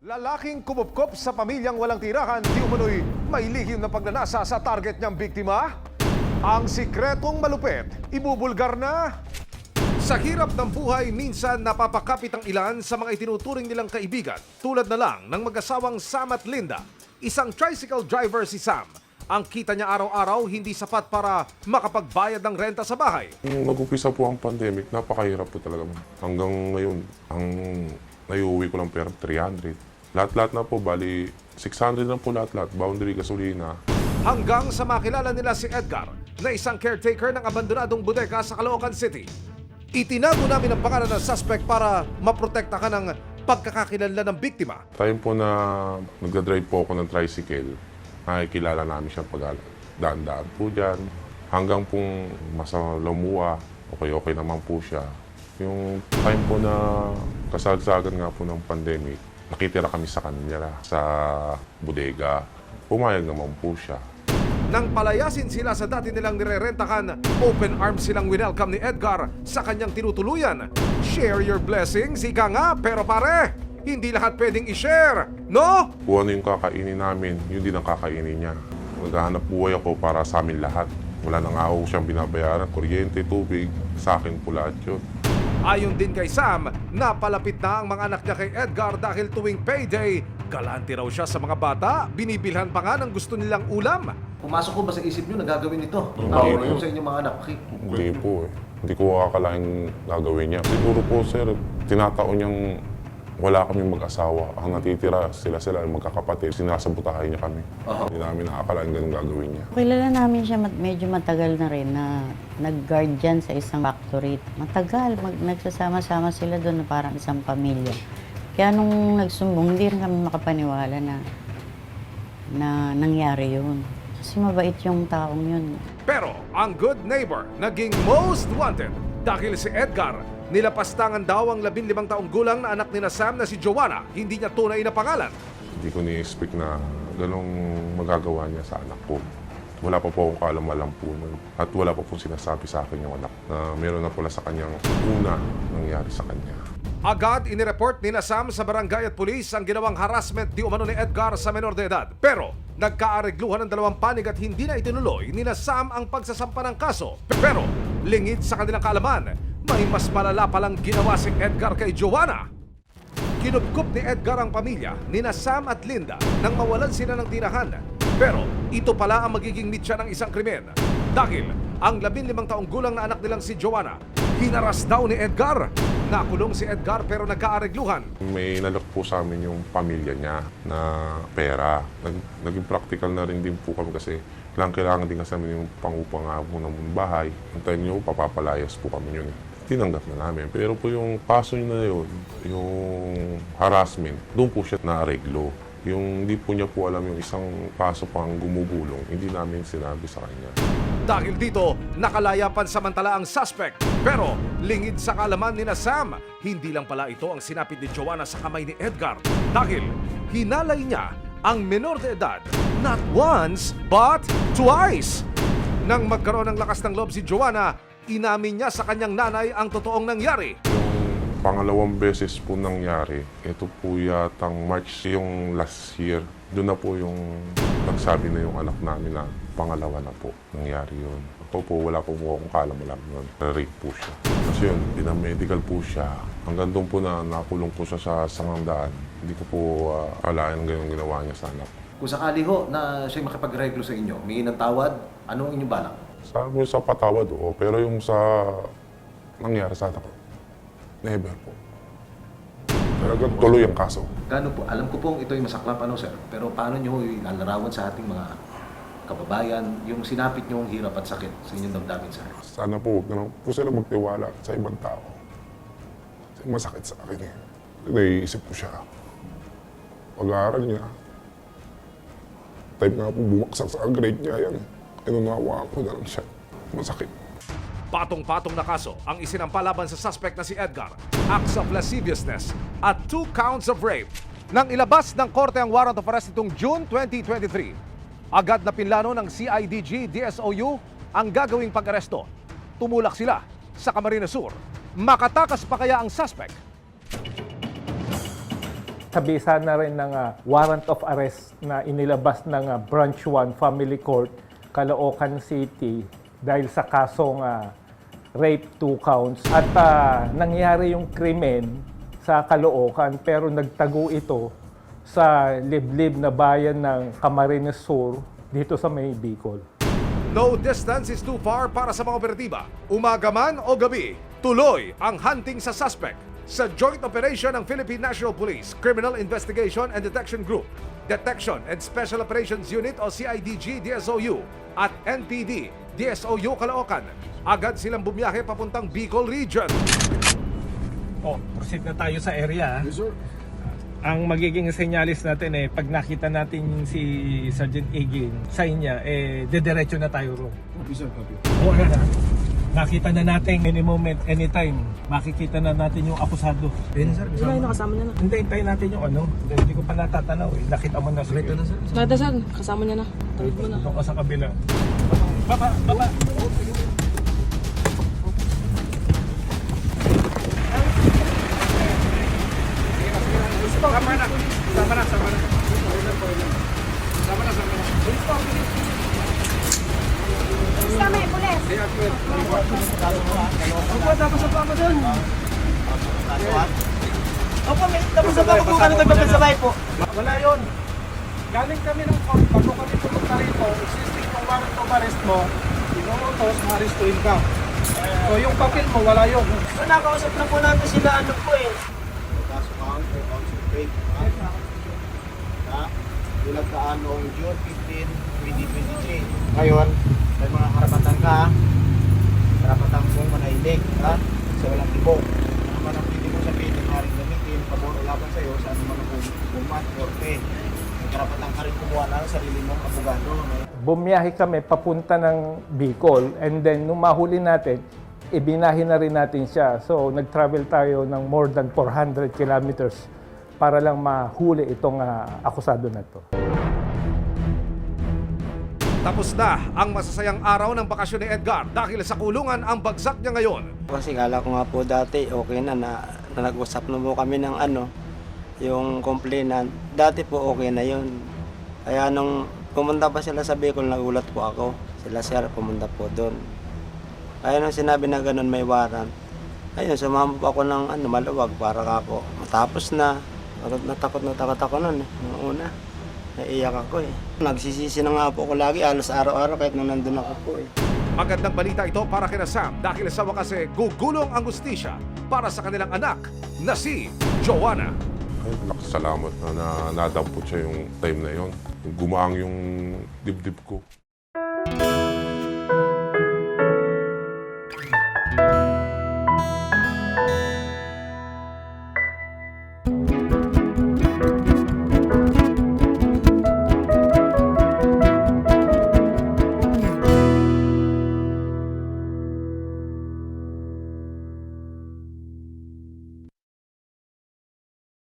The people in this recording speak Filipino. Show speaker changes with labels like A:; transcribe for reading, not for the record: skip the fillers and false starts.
A: Lalaking kumupkop sa pamilyang walang tirahan, di umano'y may lihim na pagnanasa sa target niyang biktima? Ang sikretong malupit, ibubulgar na. Sa hirap ng buhay, minsan napapakapit ang ilan sa mga itinuturing nilang kaibigan. Tulad na lang ng mag-asawang Sam at Linda. Isang tricycle driver si Sam. Ang kita niya araw-araw hindi sapat para makapagbayad ng renta sa bahay.
B: Nung nag-upisa po ang pandemic, napakahirap po talaga. Hanggang ngayon, ang naiuwi ko lang pera 300. Lahat-lahat na po, bali 600 na po lahat-lahat, boundary, gasolina.
A: Hanggang sa makilala nila si Edgar na isang caretaker ng abandonadong bodega sa Caloocan City. Itinago namin ang pangalan ng suspect para maprotekta ka ng pagkakakilanlan ng biktima.
B: Time po na nagdadrive po ako ng tricycle, nakikilala namin siya pag daan-daan po dyan. Hanggang pong masalamuha, okay naman po siya. Yung time po na kasagsagan nga po ng pandemic, nakitira kami sa kanya sa bodega. Pumayag naman po siya.
A: Nang palayasin sila sa dati nilang nirerentakan, open arms silang winelcome ni Edgar sa kanyang tinutuluyan. Share your blessings, ika nga, pero pare, hindi lahat pwedeng i-share, no?
B: Kung ano yung kakainin namin, yun din ang kakainin niya. Naghahanap buhay ako para sa amin lahat. Wala nang ako siyang binabayaran, kuryente, tubig, sa akin po lahat yun.
A: Ayon din kay Sam, napalapit na ang mga anak niya kay Edgar dahil tuwing payday, galante raw siya sa mga bata, binibilhan pa nga ng gusto nilang ulam.
C: Pumasok ko ba sa isip nyo na gagawin ito?
B: Hindi
C: Tawag
B: po.
C: sa inyong mga anak. Okay.
B: Hindi po eh. Hindi ko akalaing gagawin niya. Siguro po sir, tinataon niyang wala kaming mag-asawa. Ang natitira, sila magkakapatid. Sinasabutahin niya kami. Hindi namin nakakalaing ganun gagawin niya.
D: Kilala namin siya medyo matagal na rin na nag-guard dyan sa isang factory. Matagal, nagsasama-sama sila doon na parang isang pamilya. Kaya nung nagsumbong, hindi rin kami makapaniwala na nangyari yun. Kasi mabait yung taong yun.
A: Pero ang good neighbor naging most wanted dahil si Edgar nilapastangan daw ang 15 taong gulang na anak ni Sam na si Joanna. Hindi niya tunay na pangalan.
B: Hindi ko ni-expect na ganong magagawa niya sa anak ko. Wala pa po akong kaalam-alam po nun. At wala pa po sinasabi sa akin yung anak na meron na pala sa kanyang una nangyari sa kanya.
A: Agad inireport ni Sam sa barangay at pulis ang ginawang harassment di umano ni Edgar sa menor de edad. Pero nagkaaregluhan ng dalawang panig at hindi na itinuloy ni Sam ang pagsasampa ng kaso. Pero lingid sa kanilang kaalaman, may mas malala palang ginawa si Edgar kay Joanna. Kinupkup ni Edgar ang pamilya ni Sam at Linda nang mawalan sila ng tirahan. Pero ito pala ang magiging mitya ng isang krimen. Dahil ang 15 taong gulang na anak nilang si Joanna, hinaras daw ni Edgar. Nakulong si Edgar pero nagkaaregluhan.
B: May nalok po sa amin yung pamilya niya na pera. Naging practical na rin din po kami kasi kailangan din kasi namin yung pangupang ng bahay. Antayin niyo, papapalayas po kami yun. Tinanggap na namin. Pero po yung kaso niya na yun, yung harassment, doon po siya na-areglo. Yung hindi po niya po alam yung isang kaso pang gumugulong, hindi namin sinabi sa kanya.
A: Dahil dito, nakalaya pansamantala ang suspect. Pero lingid sa kaalaman ni Sam, hindi lang pala ito ang sinapit ni Joanna sa kamay ni Edgar. Dahil hinalay niya ang menor de edad, not once, but twice. Nang magkaroon ng lakas ng loob si Joanna, inamin niya sa kanyang nanay ang totoong nangyari.
B: Yung pangalawang beses po nangyari, ito po yatang March yung last year. Doon na po yung nagsabi na yung anak namin na pangalawa na po nangyari yun. Ako po, wala po akong kaalam-alam nun. Rape po siya. Kasi yun, pinamedical po siya. Hanggang doon po na nakulong po siya sa sangandaan. Hindi ko po alayan ganyan ginawa niya sa anak.
C: Kung sakali ho na siya makipagreglo sa inyo, humingi ng tawad, anong inyong balak?
B: Sabi mo sa patawad, oo. Pero yung sa nangyari sa anak ko, never po. Talagang tuloy ang kaso.
C: Gano po? Alam ko pong ito'y masaklap, sir. Pero paano nyo ilalarawan sa ating mga kababayan yung sinapit nyong hirap at sakit sa inyong damdamin, sir?
B: Sana po, huwag na po sila magtiwala sa ibang tao. Kasi masakit sa akin eh. Naiisip ko siya. Pag-aaral niya, type nga po bumaksak sa grade niya yan. Inunawa ko na lang siya. Masakit.
A: Patong-patong na kaso ang isinampa laban sa suspect na si Edgar, acts of lasciviousness at 2 counts of rape. Nang ilabas ng korte ang warrant of arrest itong June 2023, agad na pinlano ng CIDG DSOU ang gagawing pag-aresto. Tumulak sila sa Camarines Sur. Makatakas pa kaya ang suspect?
E: Sabisa na rin ng warrant of arrest na inilabas ng Branch 1 Family Court, Caloocan City dahil sa kasong rape 2 counts. At nangyari yung krimen sa Caloocan pero nagtago ito sa liblib na bayan ng Camarines Sur dito sa May Bicol.
A: No distance is too far para sa mga operatiba. Umaga man o gabi, tuloy ang hunting sa suspect sa joint operation ng Philippine National Police Criminal Investigation and Detection Group, Detection and Special Operations Unit o CIDG DSOU at NPD DSOU Caloocan. Agad silang bumiyahe papuntang Bicol Region.
E: Proceed na tayo sa area. Yes, sir. Ang magiging senyalis natin pag nakita natin si Sergeant Egin, sign niya, dediretso na tayo roon.
F: Copy, sir. Copy.
E: Oo na. Nakita na natin any moment, anytime. Makikita na natin yung akusado.
F: Ayun, sir.
G: Kasama niya na.
E: Hindi, hintayin natin yung ano. Hindi ko pa natatanaw eh. Nakita mo na siya.
F: Ito na, sir.
G: Nadasan, kasama niya na. Tawid mo na.
E: Doon ka sa kabila. Baba, baba.
H: Sama yung pulis.
G: Opo, may tapos sa bako kung ano tagbabasabay po.
E: Wala yun. Galing kami ng court, bago kami pumunta rito, existing yung warrant of arrest mo, inuutos, ma-arrestuin ka. So yung papel mo, wala yun.
G: So, nakausap na po natin sila ano po eh.
I: Kaso council rape, bilang ka noong June 15, 2023. Ngayon, may mga karapatan ka, karapatan mong manahimik, sa walang tibok. Naman ang pwede mo sabihin na maaaring gamitin, pabor o laban sa'yo sa anumang hukuman, korte. May karapatan ka rin kumuha ng sarili mong abogado.
E: Bumiyahe kami papunta ng Bicol and then nung mahuli natin, ibinahin na rin natin siya. So nag-travel tayo ng more than 400 kilometers para lang mahuli itong akusado na to.
A: Tapos na ang masasayang araw ng bakasyon ni Edgar dahil sa kulungan ang bagsak niya ngayon.
I: Kasi kala ko nga po dati okay na nag-usap na po kami ng yung complainant. Dati po okay na yun. Kaya nung pumunta pa sila sa Bicol, nagulat po ako. Sila sir pumunta po doon. Kaya nung sinabi na ganun may warrant, ayun, sumama po ako ng maluwag para ako. Matapos na, natakot ako nun nung una. Naiiyak ako Nagsisisi na nga po ako lagi, alos araw-araw kahit nung nandun ako po
A: Magandang balita ito para kina Sam dahil sa wakas gugulong ang hustisya para sa kanilang anak na si Joanna.
B: Salamat na nadampot siya yung time na yon. Gumaang yung dibdib ko.